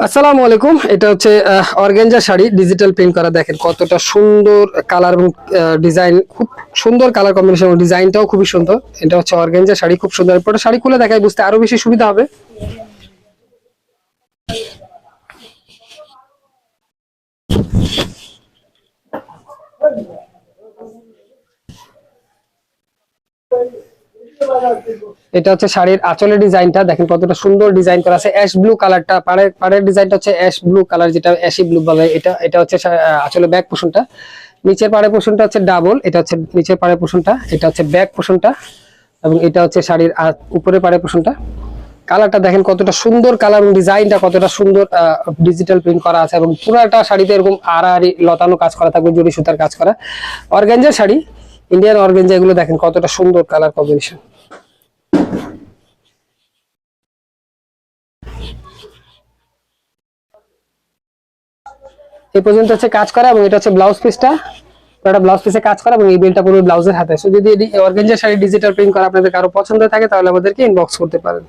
আসসালামু আলাইকুম। এটা হচ্ছে অর্গানজা শাড়ি ডিজিটাল প্রিন্ট করা। দেখেন কতটা সুন্দর কালার এবং ডিজাইন, খুব সুন্দর কালার কম্বিনেশন এবং ডিজাইনটাও খুবই সুন্দর। এটা হচ্ছে অর্গানজা শাড়ি, খুব সুন্দর। পুরো শাড়ি খুলে দেখাই, বুঝতে আরো বেশি সুবিধা হবে। এটা হচ্ছে শাড়ির আঁচলের ডিজাইনটা, দেখেন কতটা সুন্দর ডিজাইন করা আছে। অ্যাশ ব্লু কালারটা, পাড়ের ডিজাইনটা হচ্ছে অ্যাশ ব্লু কালার, যেটা অ্যাশি ব্লু বলে। এটা এটা হচ্ছে আঁচলের ব্যাক পোর্শনটা। নিচের পাড়ের পোর্শনটা হচ্ছে ডাবল, এটা হচ্ছে নিচের পাড়ের পোর্শনটা, এটা হচ্ছে ব্যাক পোর্শনটা, এবং এটা হচ্ছে শাড়ির উপরের পাড়ের পোর্শনটা। কালারটা দেখেন কতটা সুন্দর কালার এবং ডিজাইনটা কতটা সুন্দর ডিজিটাল প্রিন্ট করা আছে, এবং পুরোটা শাড়িতে এরকম আড়াআড়ি লতানো কাজ করা থাকবে, জরি সুতার কাজ করা। অর্গানজা শাড়ি, ইন্ডিয়ান অর্গানজা, এগুলো দেখেন কতটা সুন্দর কালার কম্বিনেশন। এই পর্যন্ত হচ্ছে কাজ করা, এবং এটা হচ্ছে ব্লাউজ পিসটা। পুরোটা ব্লাউজ পিসে কাজ করা, এবং এই বেলটা পুরো ব্লাউজের হাতে। সো যদি অর্গানজা শাড়ি ডিজিটাল প্রিন্ট করা আপনাদের কারো পছন্দ থাকে, তাহলে আমাদেরকে ইনবক্স করতে পারেন।